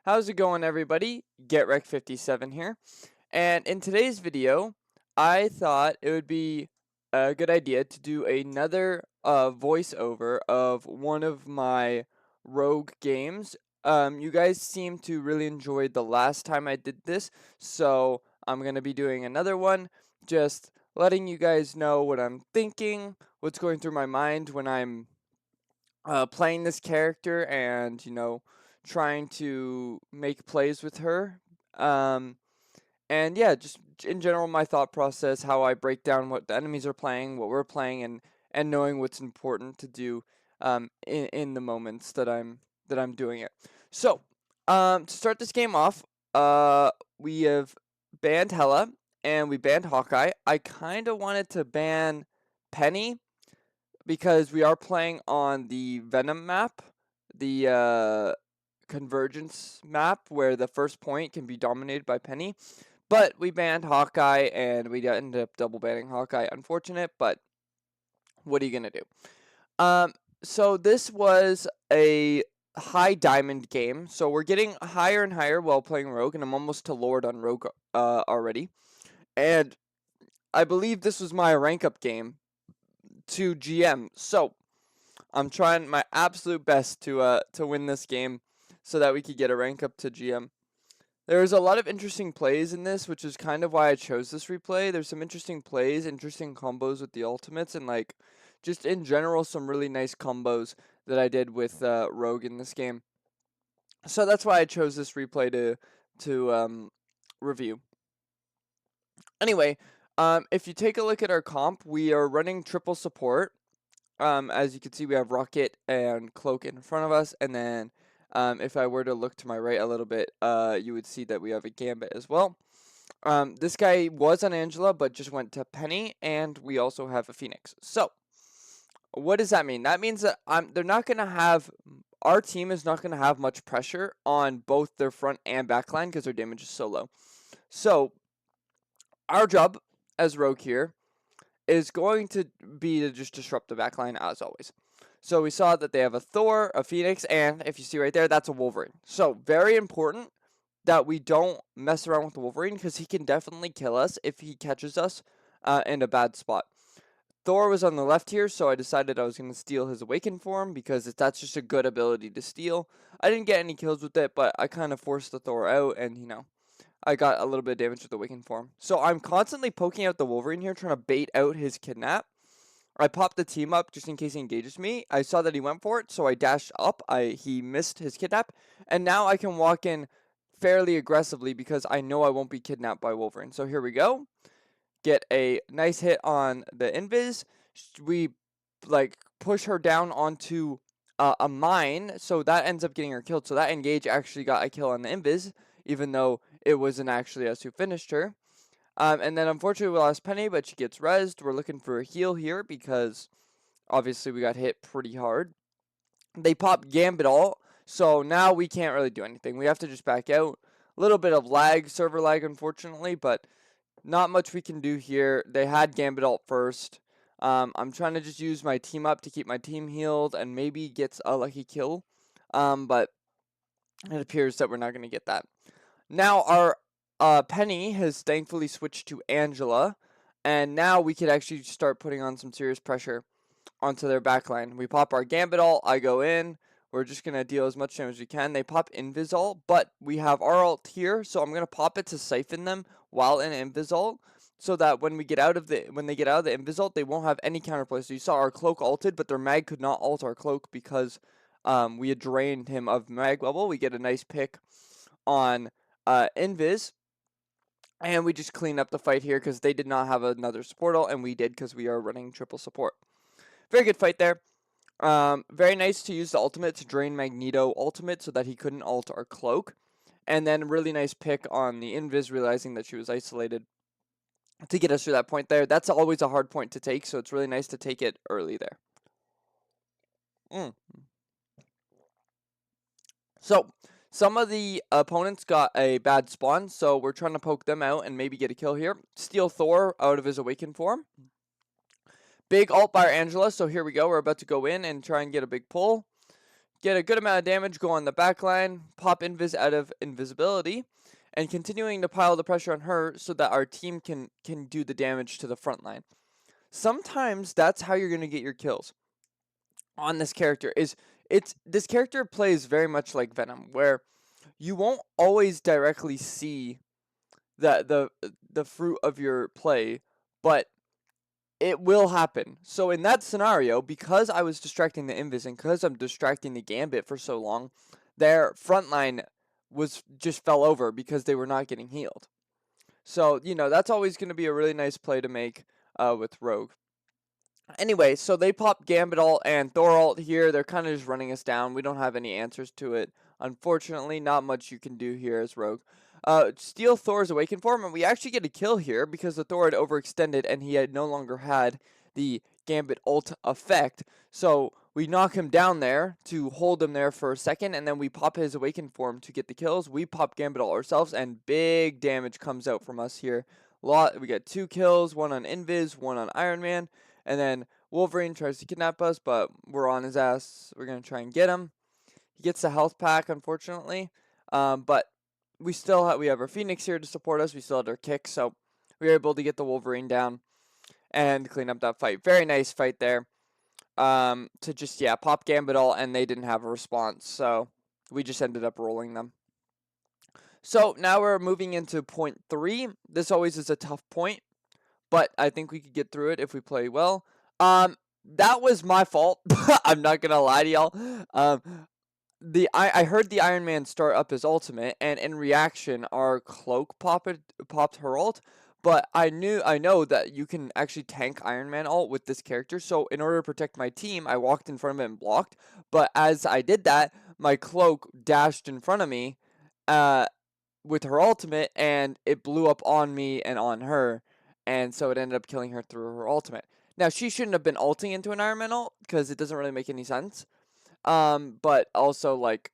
How's it going, everybody? GetWreck57 here. And in today's video, I thought it would be a good idea to do another voiceover of one of my rogue games. You guys seem to really enjoy the last time I did this, so I'm going to be doing another one, just letting you guys know what I'm thinking, what's going through my mind when I'm playing this character and, trying to make plays with her. Um, and yeah, just in general, my thought process, how I break down what the enemies are playing, what we're playing, and knowing what's important to do in the moments that I'm doing it. So, to start this game off, we have banned Hella and we banned Hawkeye. I kind of wanted to ban Penny because we are playing on the Venom map, the Convergence map, where the first point can be dominated by Penny. But we banned Hawkeye, and we ended up double banning Hawkeye. Unfortunate, but what are you gonna do? So this was a high diamond game. So we're getting higher and higher while playing Rogue, and I'm almost to Lord on Rogue already. And I believe this was my rank up game to GM. So I'm trying my absolute best to win this game so that we could get a rank up to GM. There's a lot of interesting plays in this, which is kind of why I chose this replay. There's some interesting plays, interesting combos with the ultimates, and like just in general some really nice combos that I did with Rogue in this game. So that's why I chose this replay to review. Anyway, if you take a look at our comp, we are running triple support. As you can see, we have Rocket and Cloak in front of us, and then if I were to look to my right a little bit, you would see that we have a Gambit as well. This guy was on Angela, but just went to Penny, and we also have a Phoenix. So, what does that mean? That means that they're not going to have, our team is not going to have much pressure on both their front and back line because their damage is so low. So, our job as Rogue here is going to be to just disrupt the backline as always. So we saw that they have a Thor, a Phoenix, and if you see right there, that's a Wolverine. So very important that we don't mess around with the Wolverine because he can definitely kill us if he catches us in a bad spot. Thor was on the left here, so I decided I was going to steal his Awakened form because that's just a good ability to steal. I didn't get any kills with it, but I kind of forced the Thor out, and I got a little bit of damage with the Awakened form. So I'm constantly poking out the Wolverine here, trying to bait out his kidnap. I popped the team up just in case he engages me. I saw that he went for it, so I dashed up. He missed his kidnap, and now I can walk in fairly aggressively because I know I won't be kidnapped by Wolverine. So here we go. Get a nice hit on the invis. We push her down onto a mine, so that ends up getting her killed. So that engage actually got a kill on the invis, even though it wasn't actually us who finished her. And then unfortunately we lost Penny, but she gets rezzed. We're looking for a heal here because obviously we got hit pretty hard. They pop Gambit ult, so now we can't really do anything. We have to just back out. A little bit of lag, server lag unfortunately, but not much we can do here. They had Gambit ult first. I'm trying to just use my team up to keep my team healed and maybe gets a lucky kill. But it appears that we're not going to get that. Now our Penny has thankfully switched to Angela, and now we could actually start putting on some serious pressure onto their backline. We pop our Gambit ult, I go in, we're just going to deal as much damage as we can. They pop Invis ult, but we have our ult here, so I'm going to pop it to siphon them while in Invis ult, so that when they get out of the Invis ult, they won't have any counterplay. So you saw our Cloak ulted, but their mag could not ult our Cloak because we had drained him of mag level. We get a nice pick on Invis, and we just clean up the fight here because they did not have another support ult, and we did because we are running triple support. Very good fight there. Very nice to use the ultimate to drain Magneto ultimate so that he couldn't ult our Cloak. And then really nice pick on the Invis, realizing that she was isolated to get us through that point there. That's always a hard point to take, so it's really nice to take it early there. So, some of the opponents got a bad spawn, so we're trying to poke them out and maybe get a kill here. Steal Thor out of his Awakened form. Big ult by Angela, so here we go. We're about to go in and try and get a big pull. get a good amount of damage, go on the back line, pop Invis out of invisibility, and continuing to pile the pressure on her so that our team can do the damage to the front line. Sometimes that's how you're going to get your kills on this character. This character plays very much like Venom, where you won't always directly see the fruit of your play, but it will happen. So in that scenario, because I was distracting the Invis and because I'm distracting the Gambit for so long, their front line just fell over because they were not getting healed. So, that's always going to be a really nice play to make with Rogue. Anyway, so they pop Gambit ult and Thor ult here. They're kind of just running us down. We don't have any answers to it. Unfortunately, not much you can do here as Rogue. Steal Thor's Awaken form, and we actually get a kill here because the Thor had overextended and he had no longer had the Gambit ult effect. So we knock him down there to hold him there for a second, and then we pop his Awaken form to get the kills. We pop Gambit ult ourselves, and big damage comes out from us here. We got 2 kills, 1 on Invis, 1 on Iron Man. And then Wolverine tries to kidnap us, but we're on his ass. We're going to try and get him. He gets the health pack, unfortunately. But we have our Phoenix here to support us. We still had our kick, so we were able to get the Wolverine down and clean up that fight. Very nice fight there. To just, pop Gambit ult, and they didn't have a response, so we just ended up rolling them. So now we're moving into point 3. This always is a tough point, but I think we could get through it if we play well. That was my fault. I'm not gonna lie to y'all. I heard the Iron Man start up his ultimate, and in reaction, our cloak popped her ult. But I know that you can actually tank Iron Man ult with this character. So in order to protect my team, I walked in front of it and blocked. But as I did that, my cloak dashed in front of me, with her ultimate, and it blew up on me and on her. And so it ended up killing her through her ultimate. Now, she shouldn't have been ulting into an Iron Man ult, because it doesn't really make any sense. But also, like,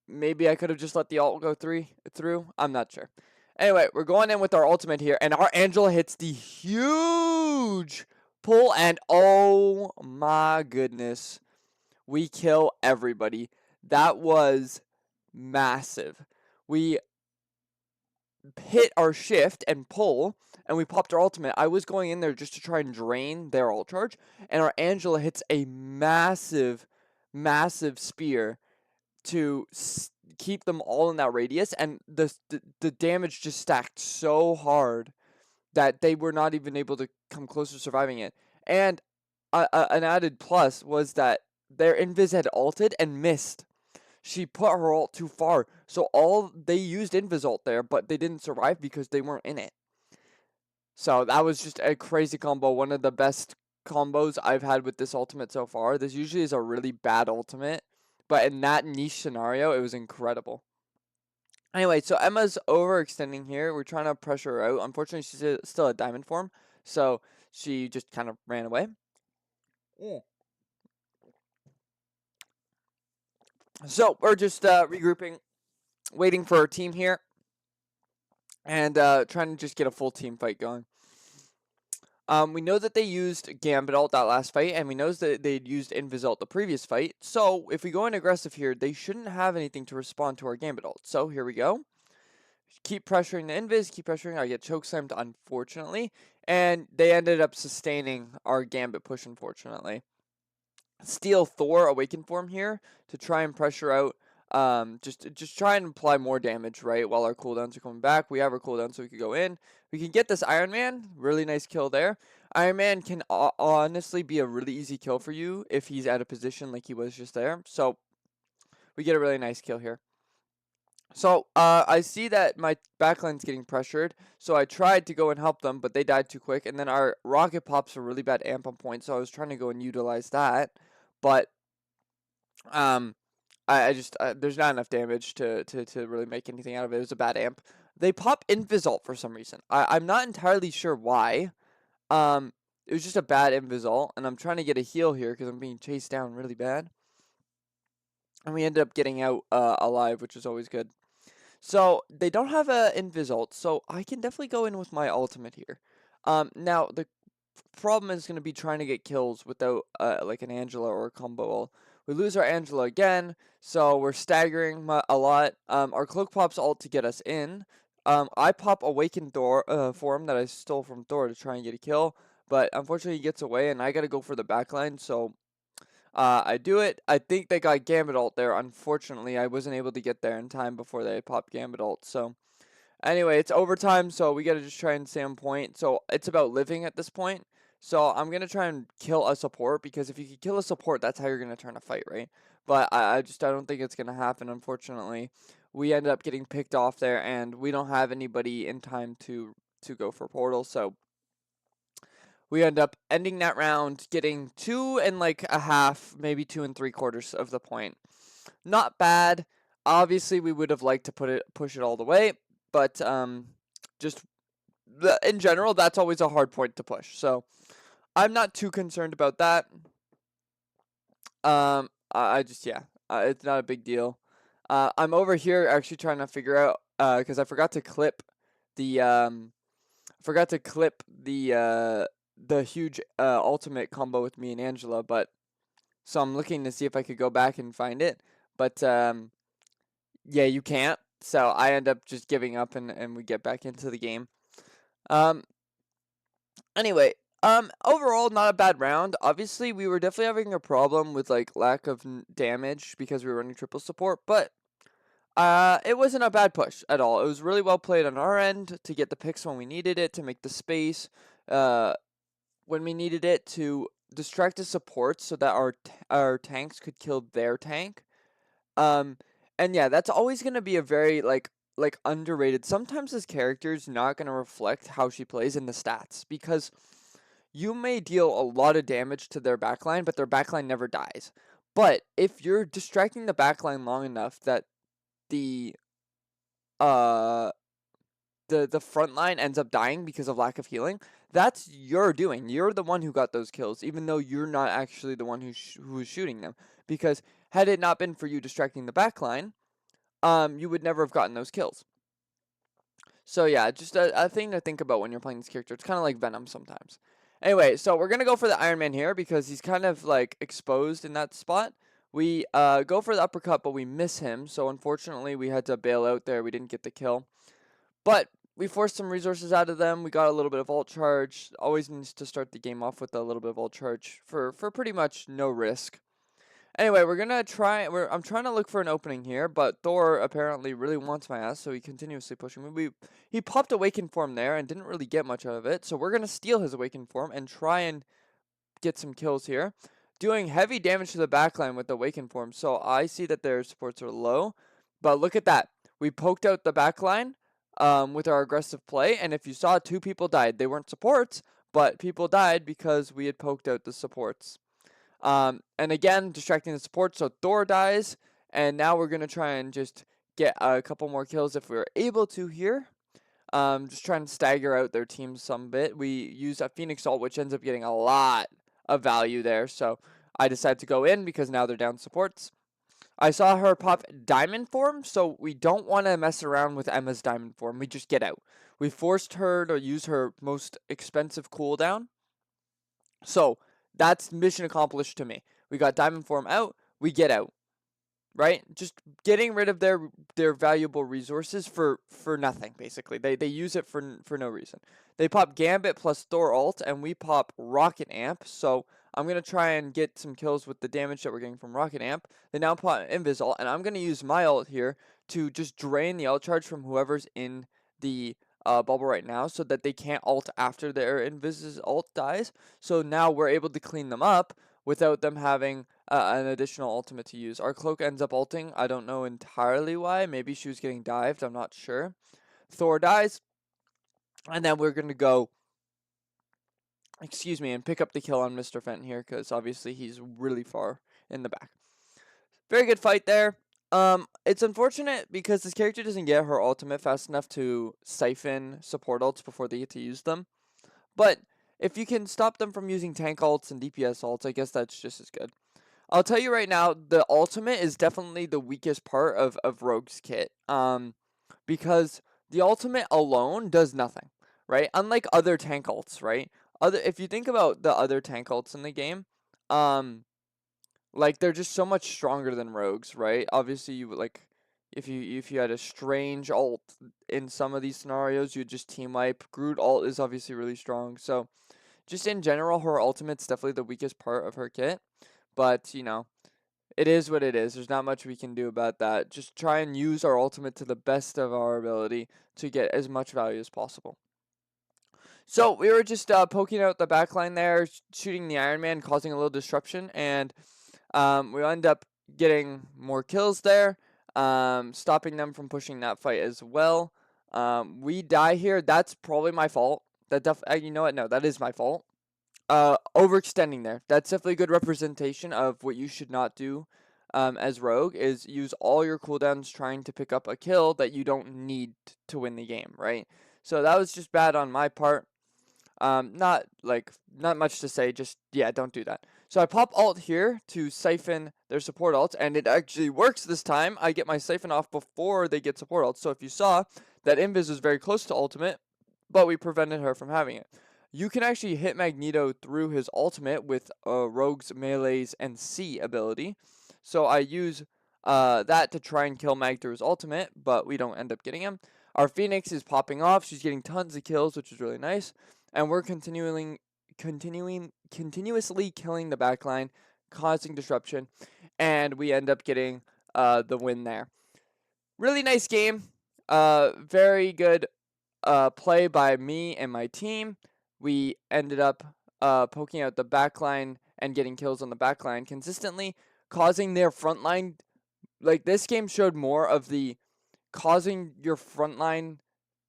maybe I could have just let the ult go through. I'm not sure. Anyway, we're going in with our ultimate here, and our Angela hits the huge pull, and oh my goodness, we kill everybody. That was massive. We hit our shift and pull, and we popped our ultimate. I was going in there just to try and drain their ult charge, and our Angela hits a massive spear to keep them all in that radius, and the damage just stacked so hard that they were not even able to come close to surviving it. And an added plus was that their Invis had ulted and missed. She put her ult too far, so they used Invis ult there, but they didn't survive because they weren't in it. So that was just a crazy combo, one of the best combos I've had with this ultimate so far. This usually is a really bad ultimate, but in that niche scenario, it was incredible. Anyway, so Emma's overextending here. We're trying to pressure her out. Unfortunately, she's still a diamond form, so she just kind of ran away. So we're just regrouping, waiting for our team here, and trying to just get a full team fight going. We know that they used Gambit ult that last fight, and we know that they'd used Invis ult the previous fight. So if we go in aggressive here, they shouldn't have anything to respond to our Gambit ult. So here we go. Keep pressuring the Invis, keep pressuring. I get chokeslammed, unfortunately, and they ended up sustaining our Gambit push, unfortunately. Steal Thor Awaken form here to try and pressure out. Just try and apply more damage, right, while our cooldowns are coming back. We have our cooldown, so we can go in. We can get this Iron Man. Really nice kill there. Iron Man can honestly be a really easy kill for you if he's out of position like he was just there. So we get a really nice kill here. So I see that my backline's getting pressured, so I tried to go and help them, but they died too quick. And then our rocket pops a really bad amp on point, so I was trying to go and utilize that, but I just there's not enough damage to really make anything out of it. It was a bad amp. They pop Invis ult for some reason. I'm not entirely sure why. It was just a bad Invis ult, and I'm trying to get a heal here because I'm being chased down really bad. And we ended up getting out alive, which is always good. So they don't have a Invis ult, so I can definitely go in with my ultimate here. Now the problem is going to be trying to get kills without like an Angela or a combo ult, We lose our Angela again, so we're staggering a lot. Our Cloak pops ult to get us in. I pop Awakened form that I stole from Thor to try and get a kill, but unfortunately he gets away, and I gotta go for the backline, so I do it. I think they got Gambit ult there. Unfortunately, I wasn't able to get there in time before they popped Gambit ult, so... Anyway, it's overtime, so we gotta just try and stay on point. So it's about living at this point. So I'm gonna try and kill a support, because if you can kill a support, that's how you're gonna turn a fight, right? But I don't think it's gonna happen, unfortunately. We ended up getting picked off there, and we don't have anybody in time to go for portal, so we end up ending that round, getting 2.5, maybe 2 3/4 of the point. Not bad. Obviously, we would have liked to push it all the way, but just in general, that's always a hard point to push. So I'm not too concerned about that. I just it's not a big deal. I'm over here actually trying to figure out because I forgot to clip the the huge ultimate combo with me and Angela, but so I'm looking to see if I could go back and find it, but yeah, you can't. So I end up just giving up, and we get back into the game. Anyway, overall, not a bad round. Obviously, we were definitely having a problem with like lack of damage because we were running triple support, but it wasn't a bad push at all. It was really well played on our end to get the picks when we needed it, to make the space when we needed it, to distract the supports so that our tanks could kill their tank. And yeah, that's always gonna be a very underrated. Sometimes this character is not gonna reflect how she plays in the stats, because you may deal a lot of damage to their backline, but their backline never dies. But if you're distracting the backline long enough that the uh the front line ends up dying because of lack of healing, that's your doing. You're the one who got those kills, even though you're not actually the one who was shooting them. Because had it not been for you distracting the backline, you would never have gotten those kills. So yeah, just a thing to think about when you're playing this character. It's kind of like Venom sometimes. Anyway, so we're gonna go for the Iron Man here because he's kind of like exposed in that spot. We go for the uppercut, but we miss him. So unfortunately, we had to bail out there. We didn't get the kill, but we forced some resources out of them. We got a little bit of ult charge. Always needs to start the game off with a little bit of ult charge for pretty much no risk. Anyway, we're gonna try. I'm trying to look for an opening here, but Thor apparently really wants my ass, so he continuously pushing me. He popped Awakened form there and didn't really get much out of it, so we're gonna steal his Awakened form and try and get some kills here, doing heavy damage to the backline with the Awakened form. So I see that their supports are low, but look at that. We poked out the backline with our aggressive play, and if you saw, 2 people died. They weren't supports, but people died because we had poked out the supports. And again, distracting the support, so Thor dies, and now we're going to try and just get a couple more kills if we're able to here. Just trying to stagger out their team some bit. We use a Phoenix ult, which ends up getting a lot of value there, so I decided to go in because now they're down supports. I saw her pop Diamond form, so we don't want to mess around with Emma's Diamond form. We just get out. We forced her to use her most expensive cooldown, so that's mission accomplished to me. We got Diamond form out, we get out. Right? Just getting rid of their valuable resources for nothing, basically. They use it for no reason. They pop Gambit plus Thor ult, and we pop Rocket Amp, so I'm going to try and get some kills with the damage that we're getting from Rocket Amp. They now pop Invis ult, and I'm going to use my ult here to just drain the ult charge from whoever's in the bubble right now, so that they can't ult after their Invis's ult dies. So now we're able to clean them up without them having an additional ultimate to use. Our Cloak ends up ulting. I don't know entirely why. Maybe she was getting dived. I'm not sure. Thor dies. And then we're going to go, and pick up the kill on Mr. Fenton here, because obviously he's really far in the back. Very good fight there. It's unfortunate because this character doesn't get her ultimate fast enough to siphon support ults before they get to use them. But if you can stop them from using tank ults and DPS ults, I guess that's just as good. I'll tell you right now, the ultimate is definitely the weakest part of Rogue's kit. Because the ultimate alone does nothing, right? Unlike other tank ults, right? If you think about the other tank ults in the game, like they're just so much stronger than rogues, right? Obviously, you would like if you had a strange ult in some of these scenarios, you'd just team wipe. Groot ult is obviously really strong, so just in general, her ultimate's definitely the weakest part of her kit. But it is what it is. There's not much we can do about that. Just try and use our ultimate to the best of our ability to get as much value as possible. So we were just poking out the backline there, shooting the Iron Man, causing a little disruption, and we end up getting more kills there, stopping them from pushing that fight as well. We die here. That's probably my fault. You know what? No, that is my fault. Overextending there. That's definitely a good representation of what you should not do. As rogue is use all your cooldowns trying to pick up a kill that you don't need to win the game, right? So that was just bad on my part. Not much to say, just yeah, don't do that. So I pop ult here to siphon their support ult, and it actually works this time. I get my siphon off before they get support ult. So if you saw, that Invis was very close to ultimate, but we prevented her from having it. You can actually hit Magneto through his ultimate with Rogue's Melee's and C ability. So I use that to try and kill Mag through his ultimate, but we don't end up getting him. Our Phoenix is popping off. She's getting tons of kills, which is really nice. And we're continuously killing the backline, causing disruption, and we end up getting the win there. Really nice game. Very good play by me and my team. We ended up poking out the backline and getting kills on the backline consistently, causing their front line. Like, this game showed more of the causing your front line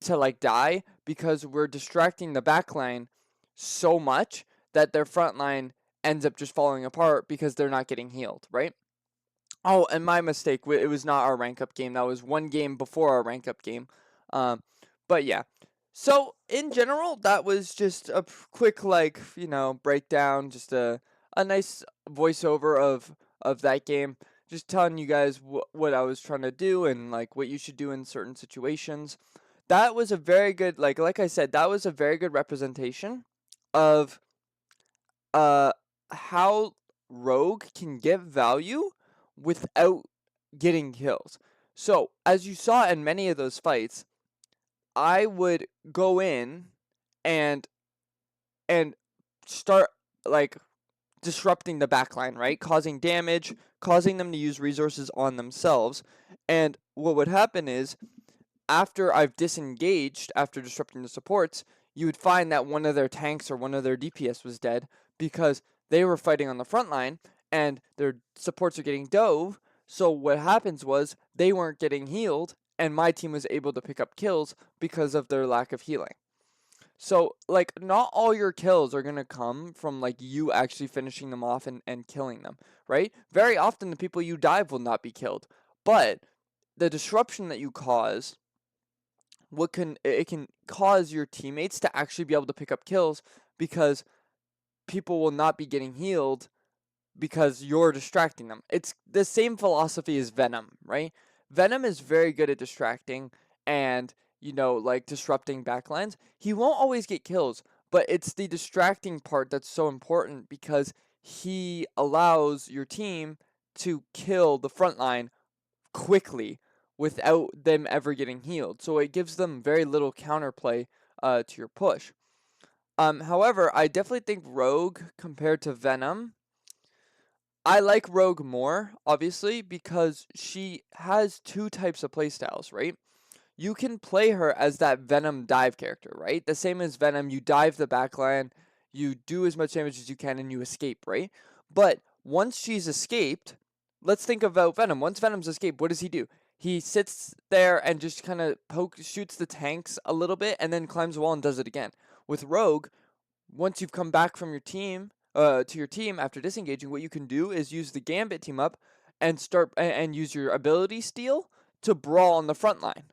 to like die because we're distracting the back line so much that their front line ends up just falling apart because they're not getting healed, right? Oh, and my mistake, it was not our rank up game. That was one game before our rank up game. But yeah. So in general, that was just a quick breakdown, just a nice voiceover of that game, just telling you guys what I was trying to do and like what you should do in certain situations. That was a very good like I said, that was a very good representation of uh how Rogue can get value without getting kills. So, as you saw in many of those fights, I would go in and and start like disrupting the backline, right? Causing damage, causing them to use resources on themselves. And what would happen is after I've disengaged, after disrupting the supports, you would find that one of their tanks or one of their DPS was dead because they were fighting on the front line and their supports are getting dove. So what happens was they weren't getting healed, and my team was able to pick up kills because of their lack of healing. So, like, not all your kills are going to come from, like, you actually finishing them off and killing them, right? Very often the people you dive will not be killed. But the disruption that you cause, it can cause your teammates to actually be able to pick up kills because people will not be getting healed because you're distracting them. It's the same philosophy as Venom, right? Venom is very good at distracting and, like disrupting backlines. He won't always get kills, but it's the distracting part that's so important because he allows your team to kill the front line quickly without them ever getting healed. So it gives them very little counterplay to your push. However, I definitely think Rogue compared to Venom, I like Rogue more, obviously, because she has two types of playstyles, right? You can play her as that Venom dive character, right? The same as Venom, you dive the backline, you do as much damage as you can, and you escape, right? But once she's escaped, let's think about Venom. Once Venom's escaped, what does he do? He sits there and just kind of shoots the tanks a little bit, and then climbs the wall and does it again. With Rogue, once you've come back from your team to your team after disengaging, what you can do is use the Gambit team up and start and use your ability steal to brawl on the front line,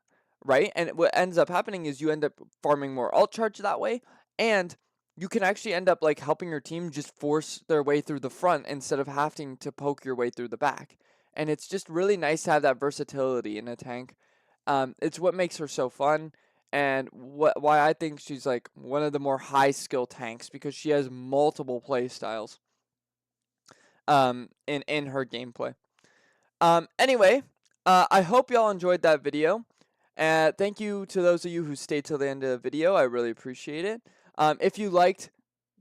right? And what ends up happening is you end up farming more ult charge that way, and you can actually end up like helping your team just force their way through the front instead of having to poke your way through the back. And it's just really nice to have that versatility in a tank. It's what makes her so fun and why I think she's like one of the more high skill tanks because she has multiple play styles. in her gameplay. Anyway, I hope y'all enjoyed that video. Thank you to those of you who stayed till the end of the video. I really appreciate it. If you liked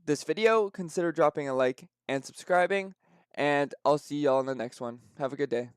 this video, consider dropping a like and subscribing, and I'll see y'all in the next one. Have a good day.